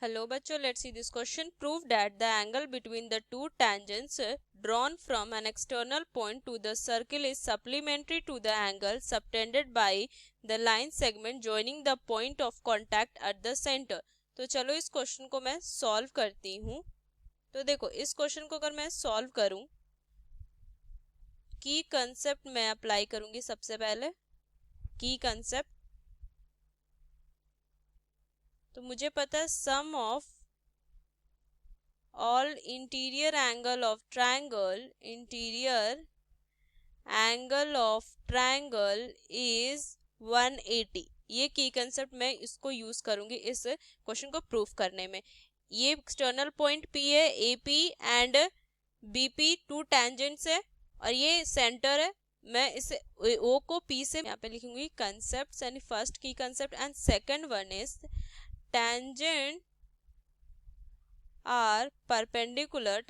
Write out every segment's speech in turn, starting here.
Hello बच्चों, let's see this question. Prove that the angle between the two tangents drawn from an external point to the circle is supplementary to the angle subtended by the line segment joining the point of contact at the center. तो चलो इस question को मैं solve करती हूँ. तो देखो, इस क्वेश्चन को अगर मैं सॉल्व करूँ, की कंसेप्ट मैं अप्लाई करूँगी. सबसे पहले की कंसेप्ट, तो मुझे पता है sum of all interior angle of triangle is 180. ये की कंसेप्ट मैं इसको यूज करूंगी इस क्वेश्चन को प्रूफ करने में. ये एक्सटर्नल पॉइंट पी है, A P and B P two tangents है और ये सेंटर है. मैं इसे ओ को पी से यहाँ पे लिखूंगी कंसेप्ट, यानी फर्स्ट की concept. And second one is tangents are perpendicular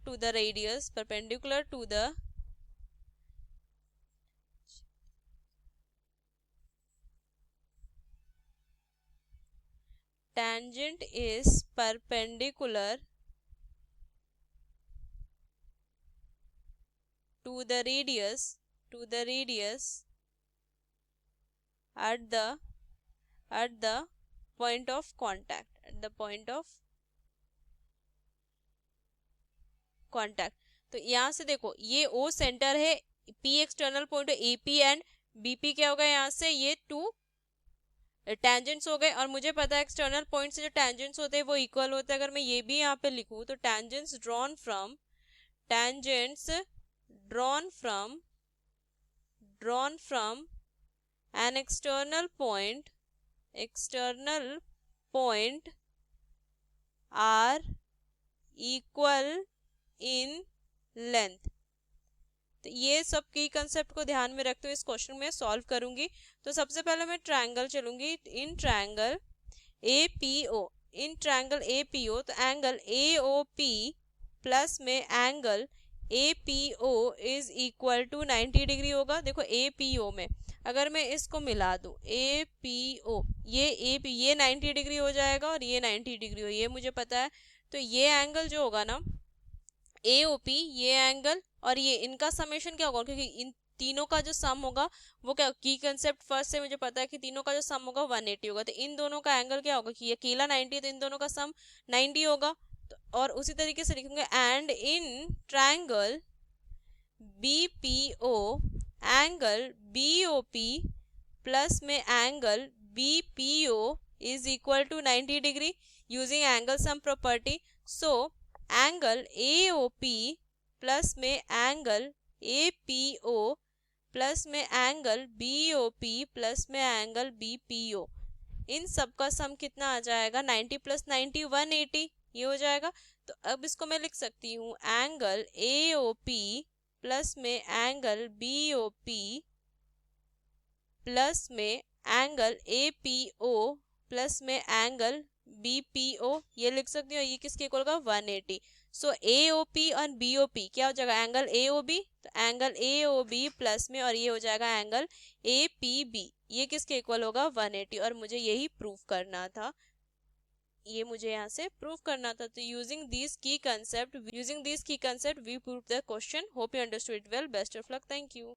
to the radius, tangent is perpendicular to the radius at the point of contact, तो यहाँ से देखो, ये ओ सेंटर है, पी एक्सटर्नल पॉइंट है, A P and B P क्या होगा, यहाँ से ये टू टेंजेंट्स हो गए. और मुझे पता है एक्सटर्नल पॉइंट से जो टेंजेंट्स होते हैं वो इक्वल होते हैं. अगर मैं ये भी यहाँ पे लिखूँ तो tangents drawn from an external point are equal in length. तो ये सब की कंसेप्ट को ध्यान में रखते हुए इस क्वेश्चन में सॉल्व करूंगी. तो सबसे पहले मैं ट्रायंगल चलूंगी. इन ट्रायंगल APO, तो एंगल AOP प्लस में angle APO is equal to 90 degree होगा. देखो APO में अगर मैं इसको मिला दूं, APO, ये 90 डिग्री हो जाएगा और ये 90 डिग्री हो, ये मुझे पता है. तो ये एंगल जो होगा ना AOP, ये एंगल और ये इनका समेशन क्या होगा, क्योंकि इन तीनों का जो सम होगा वो क्या, की कंसेप्ट फर्स्ट से मुझे पता है कि तीनों का जो सम होगा 180 होगा. तो इन दोनों का एंगल क्या होगा, कि ये अकेला 90 तो इन दोनों का सम 90 होगा. तो और उसी तरीके से लिखेंगे and in triangle BPO angle BOP plus में angle BPO is equal to 90 degree using angle sum property. So angle AOP plus में एंगल APO प्लस में एंगल BOP प्लस में एंगल BPO, इन सब का सम कितना आ जाएगा, 90 प्लस 90 180, ये हो जाएगा. तो अब इसको मैं लिख सकती हूँ एंगल AOP प्लस में एंगल BOP प्लस में एंगल APO प्लस में एंगल BPO, ये लिख सकती हूँ. ये किसके इक्वल होगा, 180. सो AOP और BOP क्या हो जाएगा, एंगल AOB, तो एंगल AOB प्लस में और ये हो जाएगा एंगल APB, ये किसके इक्वल होगा, 180. और मुझे यही प्रूफ करना था, ये मुझे यहाँ से प्रूव करना था. तो using this key concept we prove the question. Hope you understood it well. Best of luck. Thank you.